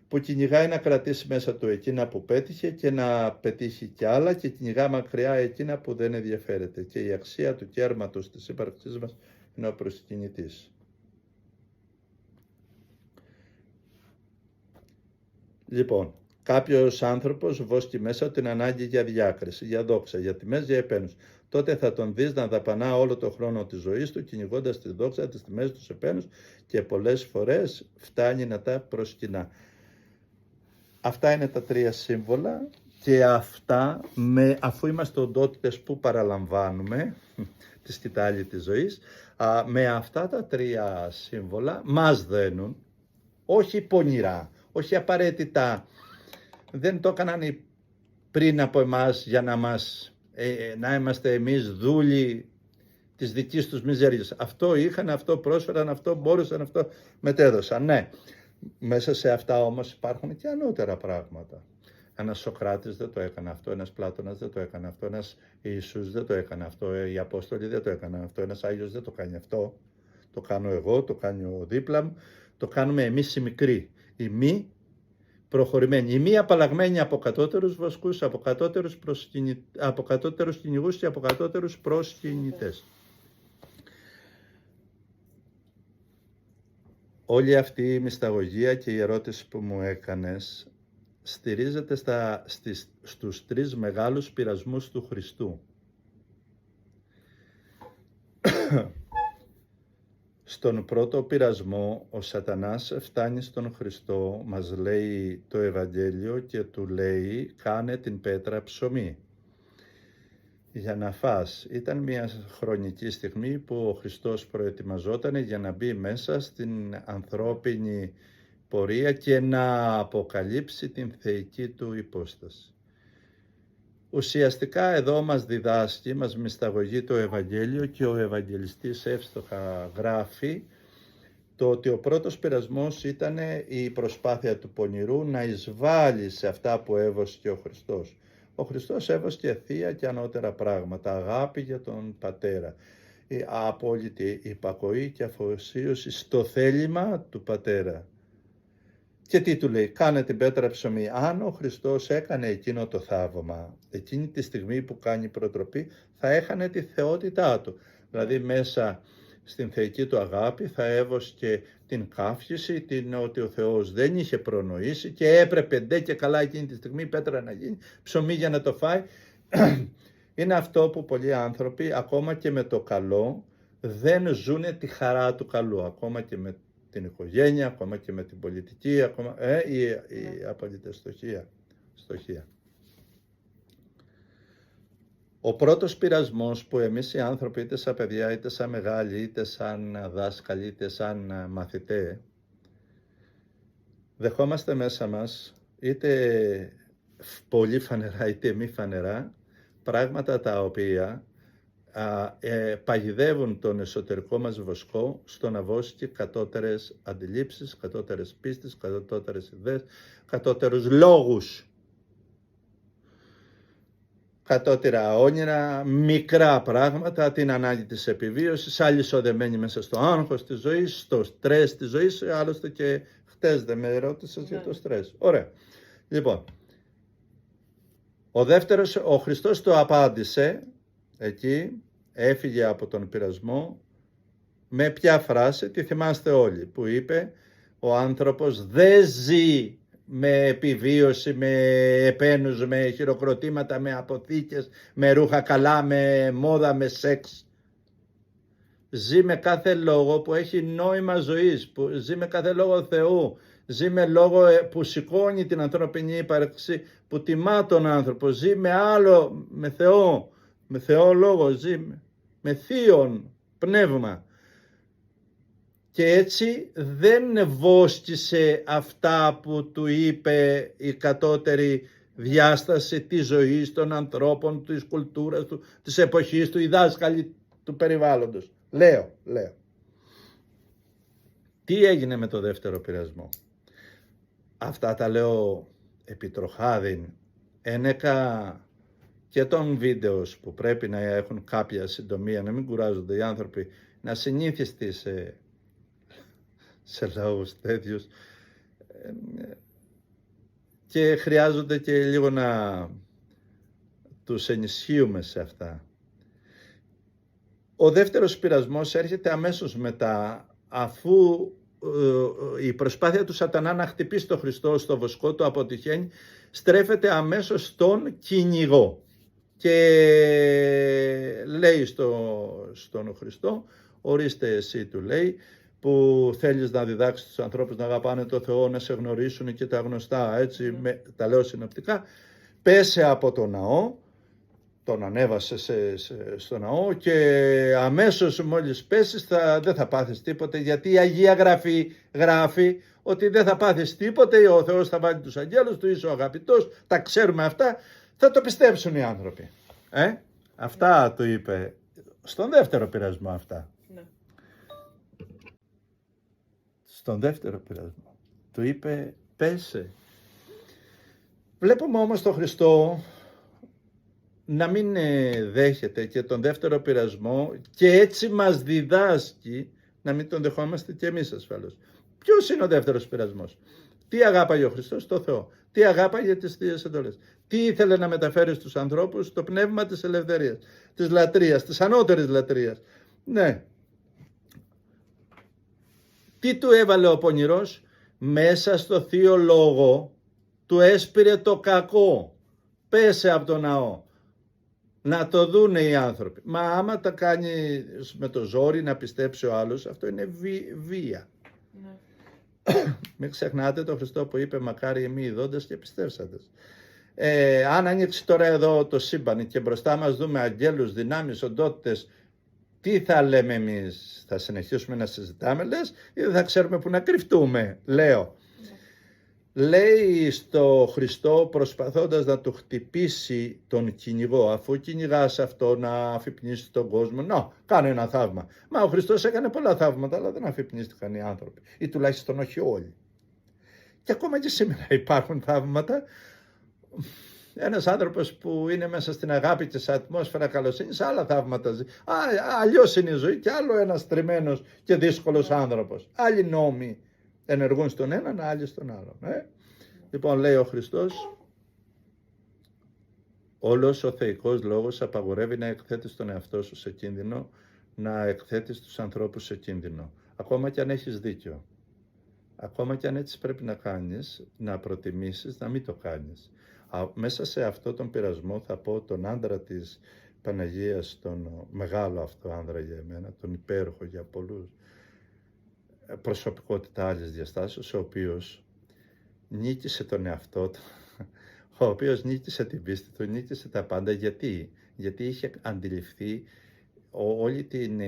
που κυνηγάει να κρατήσει μέσα του εκείνα που πέτυχε και να πετύχει κι άλλα και κυνηγά μακριά εκείνα που δεν ενδιαφέρεται. Και η αξία του κέρματος της ύπαρξής μας είναι ο προσκυνητής. Λοιπόν, κάποιος άνθρωπος βόσκει μέσα την ανάγκη για διάκριση, για δόξα, για τιμές, για επένους. Τότε θα τον δεις να δαπανά όλο το χρόνο της ζωής του, κυνηγώντας τη δόξα, τις τιμές, τους επένους και πολλές φορές φτάνει να τα προσκυνά. Αυτά είναι τα τρία σύμβολα και αυτά, αφού είμαστε οντότητες που παραλαμβάνουμε τη σκητάλη της ζωής, με αυτά τα τρία σύμβολα μας δένουν, όχι πονηρά, όχι απαραίτητα, δεν το έκαναν πριν από εμάς για να είμαστε εμείς δούλοι της δικής τους μιζέριας. Αυτό είχαν, αυτό πρόσφεραν, αυτό μπορούσαν, αυτό μετέδωσαν. Ναι, μέσα σε αυτά όμως υπάρχουν και ανώτερα πράγματα. Ένας Σοκράτης δεν το έκανε αυτό, ένας Πλάτωνας δεν το έκανε αυτό, ένας Ιησούς δεν το έκανε αυτό, οι Απόστολοι δεν το έκαναν αυτό, ένας Άγιος δεν το κάνει αυτό. Το κάνω εγώ, το κάνει ο δίπλα μου, το κάνουμε εμείς οι μικροί, οι μη προχωρημένοι, οι μη απαλλαγμένοι από κατώτερους βοσκούς, από κατώτερους κυνηγούς και από κατώτερους προσκυνητές. Όλη αυτή η μυσταγωγία και η ερώτηση που μου έκανες στηρίζεται στους τρεις μεγάλους πειρασμούς του Χριστού. Στον πρώτο πειρασμό ο σατανάς φτάνει στον Χριστό, μας λέει το Ευαγγέλιο και του λέει κάνε την πέτρα ψωμί για να φας. Ήταν μια χρονική στιγμή που ο Χριστός προετοιμαζόταν για να μπει μέσα στην ανθρώπινη πορεία και να αποκαλύψει την θεϊκή του υπόσταση. Ουσιαστικά εδώ μας διδάσκει, μας μυσταγωγεί το Ευαγγέλιο και ο Ευαγγελιστής εύστοχα γράφει το ότι ο πρώτος πειρασμός ήταν η προσπάθεια του πονηρού να εισβάλλει σε αυτά που έβοσκε ο Χριστός. Ο Χριστός έβοσκε θεία και ανώτερα πράγματα, αγάπη για τον Πατέρα, η απόλυτη υπακοή και αφοσίωση στο θέλημα του Πατέρα. Και τι του λέει, κάνε την πέτρα ψωμί. Αν ο Χριστός έκανε εκείνο το θαύμα, εκείνη τη στιγμή που κάνει προτροπή, θα έχανε τη θεότητά του. Δηλαδή μέσα στην θεϊκή του αγάπη θα έβοσκε την καύχηση, ότι ο Θεός δεν είχε προνοήσει και έπρεπε ντε και καλά εκείνη τη στιγμή η πέτρα να γίνει ψωμί για να το φάει. Είναι αυτό που πολλοί άνθρωποι ακόμα και με το καλό δεν ζουνε τη χαρά του καλού, ακόμα και με την οικογένεια, ακόμα και με την πολιτική, ακόμα, η απολύτως στοχεία. Ο πρώτος πειρασμός που εμείς οι άνθρωποι, είτε σαν παιδιά, είτε σαν μεγάλοι, είτε σαν δάσκαλοι, είτε σαν μαθητές, δεχόμαστε μέσα μας, είτε πολύ φανερά είτε μη φανερά, πράγματα τα οποία παγιδεύουν τον εσωτερικό μας βοσκό στο να βόσκει κατώτερες αντιλήψεις, κατώτερες πίστες, κατώτερες ιδέες, κατώτερους λόγους, κατώτερα όνειρα, μικρά πράγματα, την ανάγκη της επιβίωσης, αλυσοδεμένοι μέσα στο άγχος της ζωής, στο στρες της ζωής, άλλωστε και χτες δεν με ρώτησες για το στρες. Ωραία. Λοιπόν, ο Χριστός το απάντησε εκεί, έφυγε από τον πειρασμό Με ποια φράση? Τη θυμάστε όλοι, που είπε ο άνθρωπος δεν ζει με επιβίωση, με επένους, με χειροκροτήματα, με αποθήκες, με ρούχα καλά, με μόδα, με σεξ. Ζει με κάθε λόγο που έχει νόημα ζωής, που ζει με κάθε λόγο Θεού, ζει με λόγο που σηκώνει την ανθρώπινη ύπαρξη, που τιμά τον άνθρωπο, ζει με άλλο, με Θεό λόγο, ζει με θείον πνεύμα. Και έτσι δεν βόσκησε αυτά που του είπε η κατώτερη διάσταση της ζωής των ανθρώπων, της κουλτούρας του, της εποχής του, οι δάσκαλοι του περιβάλλοντος. Λέω. Τι έγινε με το δεύτερο πειρασμό? Αυτά τα λέω επιτροχάδιν. Ένεκα και των βίντεο που πρέπει να έχουν κάποια συντομία, να μην κουράζονται οι άνθρωποι, να συνήθιστοι σε λόγους τέτοιους, και χρειάζονται και λίγο να τους ενισχύουμε σε αυτά. Ο δεύτερος πειρασμός έρχεται αμέσως μετά, αφού η προσπάθεια του σατανά να χτυπήσει τον Χριστό στο βοσκό του αποτυχαίνει, στρέφεται αμέσως στον κυνηγό και λέει στον Χριστό, ορίστε εσύ, του λέει, που θέλεις να διδάξεις τους ανθρώπους να αγαπάνε το Θεό, να σε γνωρίσουν και τα γνωστά, έτσι, τα λέω συνοπτικά, πέσε από το ναό, τον ανέβασε στο ναό και αμέσως μόλις πέσεις δεν θα πάθεις τίποτε, γιατί η Αγία Γραφή γράφει ότι δεν θα πάθεις τίποτε, ο Θεός θα βάλει τους αγγέλους του, είσαι ο αγαπητός, τα ξέρουμε αυτά, θα το πιστέψουν οι άνθρωποι. Αυτά του είπε στον δεύτερο πειρασμό αυτά. Ναι. Στον δεύτερο πειρασμό του είπε πέσε. Βλέπουμε όμως τον Χριστό να μην δέχεται και τον δεύτερο πειρασμό και έτσι μας διδάσκει να μην τον δεχόμαστε και εμείς ασφαλώς. Ποιος είναι ο δεύτερος πειρασμός? Τι αγάπαγε ο Χριστός? Το Θεό. Τι αγάπαγε? τις Θείες εντολές. Τι ήθελε να μεταφέρει στους ανθρώπους? Το πνεύμα της ελευθερίας, της λατρείας, της ανώτερης λατρείας. Ναι. Τι του έβαλε ο πονηρός? Μέσα στο Θείο Λόγο του έσπηρε το κακό. Πέσε από το ναό. Να το δούνε οι άνθρωποι. Μα άμα τα κάνει με το ζόρι να πιστέψει ο άλλος, αυτό είναι βία. Ναι. Μην ξεχνάτε το Χριστό που είπε μακάρι εμείς οι δόντες και πιστεύσαντες. Αν ανοίξει τώρα εδώ το σύμπαν και μπροστά μας δούμε αγγέλους, δυνάμεις, οντότητες, τι θα λέμε εμείς? Θα συνεχίσουμε να συζητάμε, λες, ή δεν θα ξέρουμε που να κρυφτούμε? Λέω. Λέει στο Χριστό, προσπαθώντας να του χτυπήσει τον κυνηγό, αφού κυνηγάς αυτό να αφυπνίσει τον κόσμο, κάνε ένα θαύμα. Μα ο Χριστός έκανε πολλά θαύματα, αλλά δεν αφυπνίστηκαν οι άνθρωποι, ή τουλάχιστον όχι όλοι. Και ακόμα και σήμερα υπάρχουν θαύματα. Ένας άνθρωπος που είναι μέσα στην αγάπη και σε ατμόσφαιρα καλοσύνης, άλλα θαύματα ζει. Αλλιώς είναι η ζωή, και άλλο ένας τριμμένος και δύσκολος άνθρωπος. Άλλοι νόμοι ενεργούν στον έναν, άλλοι στον άλλον. Λοιπόν, λέει ο Χριστός, όλος ο θεϊκός λόγος απαγορεύει να εκθέτεις τον εαυτό σου σε κίνδυνο, να εκθέτεις τους ανθρώπους σε κίνδυνο. Ακόμα και αν έχεις δίκιο. Ακόμα και αν έτσι πρέπει να κάνεις, να προτιμήσεις να μην το κάνεις. Μέσα σε αυτό τον πειρασμό θα πω τον άντρα της Παναγίας, τον μεγάλο αυτό άντρα για εμένα, τον υπέροχο για πολλούς, προσωπικότητα άλλης διαστάσεως, ο οποίος νίκησε τον εαυτό του, ο οποίος νίκησε την πίστη του, νίκησε τα πάντα. Γιατί είχε αντιληφθεί όλη την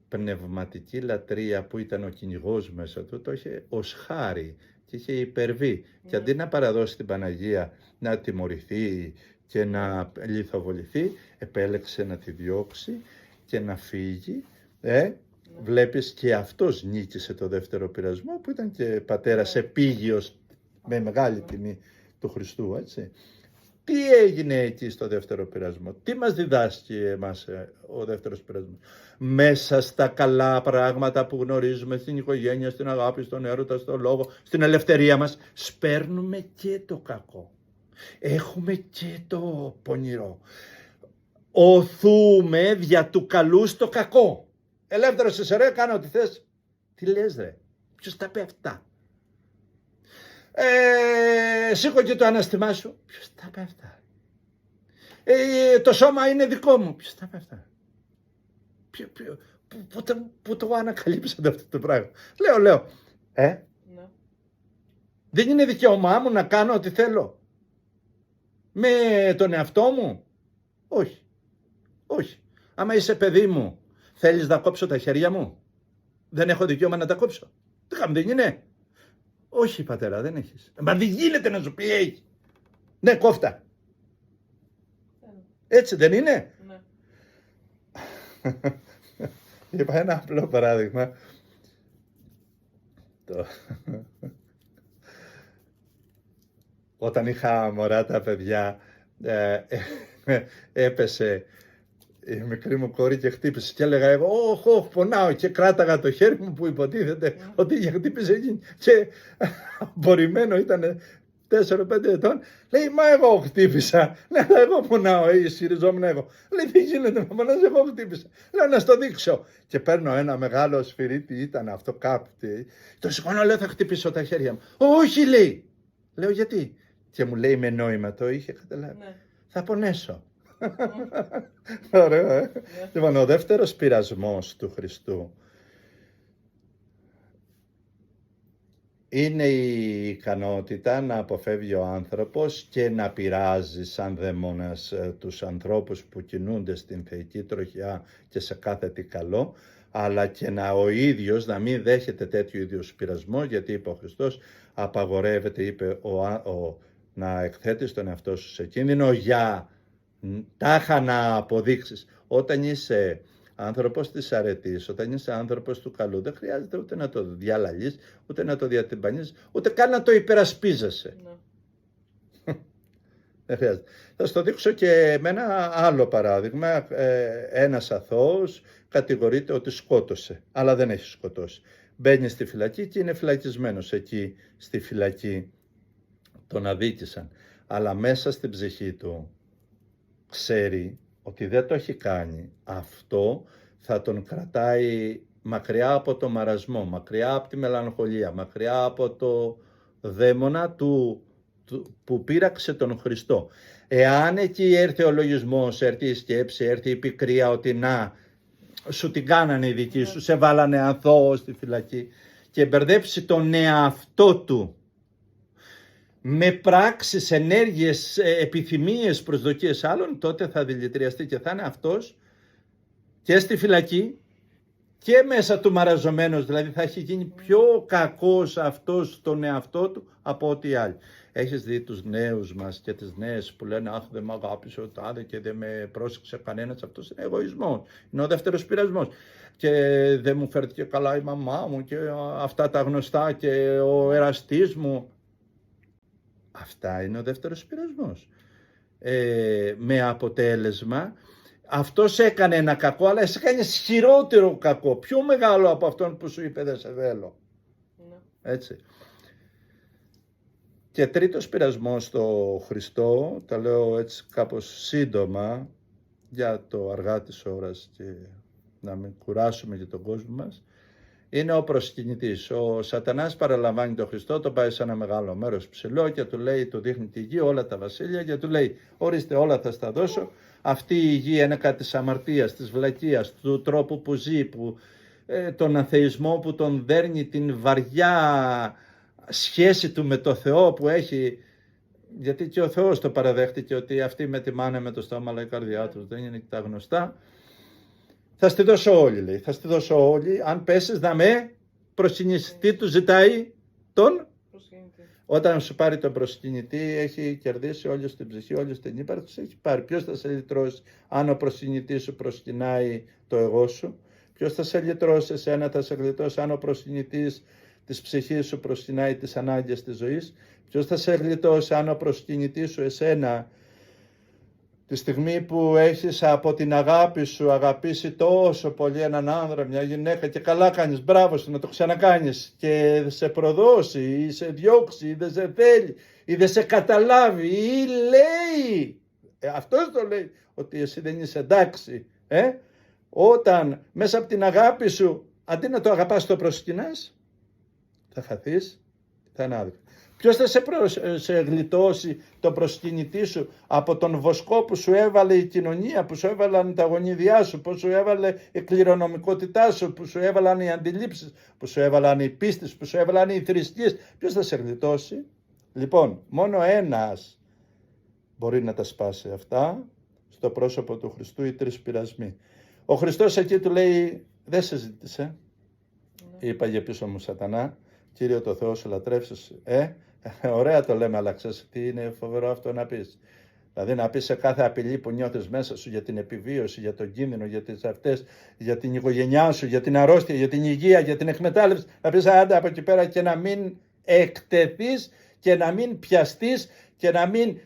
πνευματική λατρεία που ήταν ο κυνηγός μέσα του, το είχε ως χάρη και είχε υπερβεί. Και αντί να παραδώσει την Παναγία, να τιμωρηθεί και να λιθοβοληθεί, επέλεξε να τη διώξει και να φύγει. Βλέπεις, και αυτός νίκησε το δεύτερο πειρασμό, που ήταν και πατέρας επίγειος με μεγάλη τιμή του Χριστού, έτσι. Τι έγινε εκεί στο δεύτερο πειρασμό? Τι μας διδάσκει εμάς ο δεύτερος πειρασμός? Μέσα στα καλά πράγματα που γνωρίζουμε, στην οικογένεια, στην αγάπη, στον έρωτα, στον λόγο, στην ελευθερία μας, σπέρνουμε και το κακό. Έχουμε και το πονηρό. Οθούμε δια του καλού στο κακό. Ελεύθερος είσαι ρε, κάνω ό,τι θες. Τι λες ρε, ποιος τα πει αυτά? Σήκω και το ανάστημά σου. Ποιος τα πει αυτά? Το σώμα είναι δικό μου. Ποιος τα πει αυτά? Πού το ανακαλύψατε αυτό το πράγμα? Λέω. Ναι. Δεν είναι δικαίωμά μου να κάνω ό,τι θέλω με τον εαυτό μου? Όχι. Άμα είσαι παιδί μου, θέλεις να κόψω τα χέρια μου? Δεν έχω δικαίωμα να τα κόψω? Δεν είναι? Όχι πατέρα, δεν έχεις. Μα δεν γίνεται να σου πει έχει. Ναι, κόφτα. Έτσι δεν είναι? Ναι. Είπα ένα απλό παράδειγμα. Όταν είχα μωρά τα παιδιά, έπεσε η μικρή μου κόρη και χτύπησε και έλεγα εγώ πονάω και κράταγα το χέρι μου που υποτίθεται ότι είχε χτύπησε εκείνη και απορριμμένο ήταν 4-5 ετών. Λέει μα εγώ χτύπησα. Ναι, αλλά εγώ πονάω, ισχυριζόμουν εγώ. Λέει τι γίνεται, μα πονάς, εγώ χτύπησα. Λέω να στο δείξω. Και παίρνω ένα μεγάλο σφυρίτι, ήταν αυτό κάποτε. Το σηκώνω, λέω θα χτυπήσω τα χέρια μου. Όχι λέει. Λέω γιατί? Και μου λέει με νόημα, το είχε καταλάβει. Ναι. Θα πονέσω. Ωραίο, Λοιπόν, ο δεύτερος πειρασμός του Χριστού είναι η ικανότητα να αποφεύγει ο άνθρωπος και να πειράζει σαν δαίμονας τους ανθρώπους που κινούνται στην θεϊκή τροχιά και σε κάθε τι καλό, αλλά και ο ίδιος να μην δέχεται τέτοιου είδους πειρασμό, γιατί είπε ο Χριστός απαγορεύεται, είπε να εκθέτεις τον εαυτό σου σε κίνδυνο για τάχα να αποδείξεις. Όταν είσαι άνθρωπος της αρετής, όταν είσαι άνθρωπος του καλού, δεν χρειάζεται ούτε να το διαλαλείς, ούτε να το διατυμπανίζεις, ούτε καν να το υπερασπίζεσαι. Δεν χρειάζεται. Θα σου το δείξω και με ένα άλλο παράδειγμα. Ένας αθώος κατηγορείται ότι σκότωσε, αλλά δεν έχει σκοτώσει. Μπαίνει στη φυλακή και είναι φυλακισμένος. Εκεί στη φυλακή τον αδίκησαν. Αλλά μέσα στην ψυχή του ξέρει ότι δεν το έχει κάνει. Αυτό θα τον κρατάει μακριά από το μαρασμό, μακριά από τη μελαγχολία, μακριά από το δαίμονα που πείραξε τον Χριστό. Εάν εκεί έρθει ο λογισμός, έρθει η σκέψη, έρθει η πικρία ότι να, σου την κάνανε οι δικοί σου, σε βάλανε αθώο στη φυλακή και μπερδέψει τον εαυτό του με πράξεις, ενέργειες, επιθυμίες, προσδοκίες άλλων, τότε θα δηλητηριαστεί και θα είναι αυτός και στη φυλακή και μέσα του μαραζωμένος, δηλαδή θα έχει γίνει πιο κακός αυτός στον εαυτό του από ό,τι άλλοι. Έχεις δει τους νέους μας και τις νέες που λένε αχ δεν με αγάπησε ο τάδε και δεν με πρόσεξε κανένας, αυτός είναι εγωισμός, είναι ο δεύτερος πειρασμός και δεν μου φέρθηκε καλά η μαμά μου και αυτά τα γνωστά και ο εραστής μου. Αυτά είναι ο δεύτερος πειρασμός. Με αποτέλεσμα, αυτός έκανε ένα κακό, αλλά εσύ κάνεις χειρότερο κακό, πιο μεγάλο από αυτόν που σου είπε δεν σε θέλω. Έτσι. Και τρίτος πειρασμός στο Χριστό, τα λέω έτσι κάπως σύντομα, για το αργά της ώρας και να μην κουράσουμε και τον κόσμο μας, είναι ο προσκυνητής. Ο Σατανάς παραλαμβάνει τον Χριστό, τον πάει σε ένα μεγάλο μέρος ψηλό και του λέει, του δείχνει τη γη, όλα τα βασίλεια και του λέει, ορίστε όλα θα στα δώσω. Αυτή η γη είναι κάτι της αμαρτίας, της βλακείας, του τρόπου που ζει, τον αθεισμό που τον δέρνει, την βαριά σχέση του με το Θεό που έχει, γιατί και ο Θεός το παραδέχτηκε ότι αυτοί με τιμάνε με το στόμα αλλά η καρδιά τους δεν είναι τα γνωστά. Θα στη δώσω όλη, λέει. Θα στη δώσω όλη. Αν πέσεις να με προσκυνήσεις. Τι του ζητάει? Τον προσκυνητή. Όταν σου πάρει τον προσκυνητή, έχει κερδίσει όλη στην ψυχή, όλη στην ύπαρξη. Έχει πάρει. Ποιος θα σε λυτρώσει αν ο προσκυνητής σου προσκυνάει το εγώ σου? Ποιος θα σε λυτρώσει εσένα, θα σε γλιτώσει αν ο προσκυνητής της ψυχής σου προσκυνάει τις ανάγκες της ζωής? Ποιος θα σε γλιτώσει αν ο προσκυνητής σου εσένα, τη στιγμή που έχεις από την αγάπη σου αγαπήσει τόσο πολύ έναν άνδρα, μια γυναίκα και καλά κάνεις, μπράβο σου να το ξανακάνεις και σε προδώσει ή σε διώξει ή δεν σε θέλει ή δεν σε καταλάβει ή λέει, αυτός το λέει ότι εσύ δεν είσαι εντάξει, όταν μέσα από την αγάπη σου, αντί να το αγαπάς, το προσκυνάς, θα χαθείς, θα είναι άδικο. Ποιος θα σε γλιτώσει το προσκυνητή σου από τον βοσκό που σου έβαλε η κοινωνία, που σου έβαλαν τα γονίδια σου, που σου έβαλε η κληρονομικότητά σου, που σου έβαλαν οι αντιλήψεις, που σου έβαλαν οι πίστες, που σου έβαλαν οι θρησκείες? Ποιος θα σε γλιτώσει? Λοιπόν, μόνο ένας μπορεί να τα σπάσει αυτά, στο πρόσωπο του Χριστού, οι τρεις πειρασμοί. Ο Χριστός εκεί του λέει, δεν σε ζήτησε. Είπαγε πίσω μου Σατανά, Κύριο το Θεό σου λατρεύσεις. Ωραία το λέμε, αλλά ξέρεις τι είναι φοβερό αυτό να πεις? Δηλαδή να πεις σε κάθε απειλή που νιώθεις μέσα σου για την επιβίωση, για τον κίνδυνο, για τις αυτές, για την οικογένειά σου, για την αρρώστια, για την υγεία, για την εκμετάλλευση, να πεις άντε από εκεί πέρα και να μην εκτεθείς και να μην πιαστείς και να μην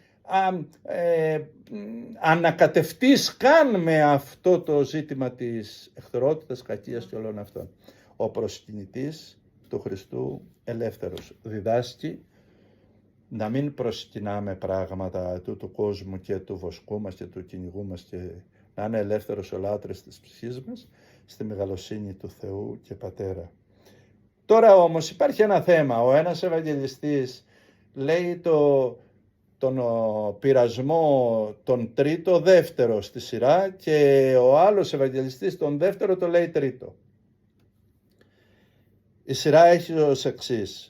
ανακατευτείς καν με αυτό το ζήτημα της εχθρότητας, κακίας και όλων αυτών. Ο προσκυνητής του Χριστού ελεύθερος διδάσκει να μην προσκυνάμε πράγματα του κόσμου και του βοσκού μας και του κυνηγού μας, και να είναι ελεύθερος ο λάτρης της ψυχής μας στη μεγαλοσύνη του Θεού και Πατέρα. Τώρα όμως υπάρχει ένα θέμα. Ο ένας Ευαγγελιστής λέει τον πειρασμό τον τρίτο δεύτερο στη σειρά, και ο άλλος Ευαγγελιστής τον δεύτερο το λέει τρίτο. Η σειρά έχει ως εξής.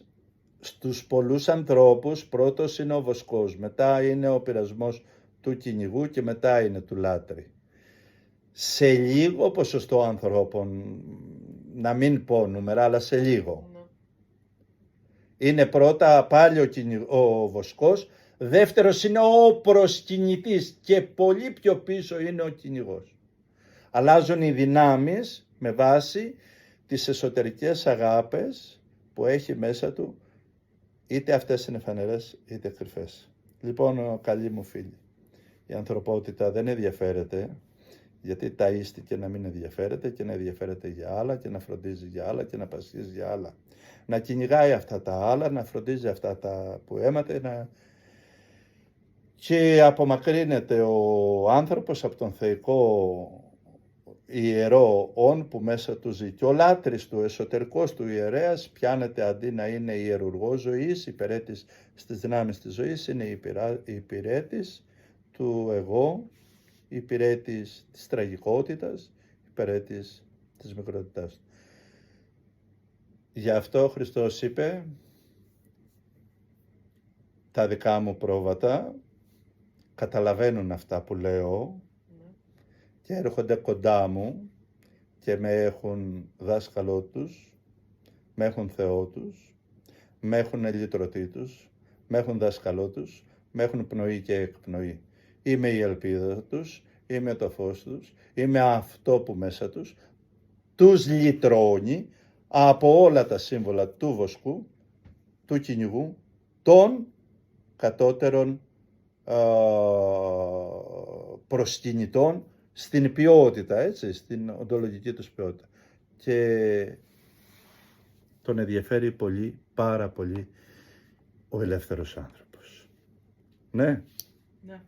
Στους πολλούς ανθρώπους πρώτος είναι ο βοσκός, μετά είναι ο πειρασμός του κυνηγού και μετά είναι του λάτρη. Σε λίγο ποσοστό ανθρώπων, να μην πω νούμερα, αλλά σε λίγο. Είναι πρώτα πάλι ο βοσκός, δεύτερος είναι ο προσκυνητής και πολύ πιο πίσω είναι ο κυνηγός. Αλλάζουν οι δυνάμεις με βάση τις εσωτερικές αγάπες που έχει μέσα του, είτε αυτές είναι φανερές είτε κρυφές. Λοιπόν, καλοί μου φίλοι, η ανθρωπότητα δεν ενδιαφέρεται, γιατί ταΐστηκε να μην ενδιαφέρεται και να ενδιαφέρεται για άλλα και να φροντίζει για άλλα και να πασχίζει για άλλα. Να κυνηγάει αυτά τα άλλα, να φροντίζει αυτά τα που έμαθε, και απομακρύνεται ο άνθρωπος από τον θεϊκό ιερό όν που μέσα του ζει. Και ο λάτρης του, εσωτερικός του ιερέας, πιάνεται αντί να είναι ιερουργός ζωής, υπηρέτης στις δυνάμεις της ζωής, είναι υπηρέτης του εγώ, υπηρέτης της τραγικότητας, υπηρέτης της μικρότητάς. Γι' αυτό ο Χριστός είπε, τα δικά μου πρόβατα καταλαβαίνουν αυτά που λέω και έρχονται κοντά μου και με έχουν δάσκαλό τους, με έχουν Θεό τους, με έχουν λυτρωτή τους, με έχουν δάσκαλό τους, με έχουν πνοή και εκπνοή. Είμαι η ελπίδα τους, είμαι το φως τους, είμαι αυτό που μέσα τους λυτρώνει από όλα τα σύμβολα του βοσκού, του κυνηγού, των κατώτερων προσκυνητών στην ποιότητα, έτσι, στην οντολογική τους ποιότητα. Και τον ενδιαφέρει πολύ, πάρα πολύ ο ελεύθερος άνθρωπος. Ναι. Ναι.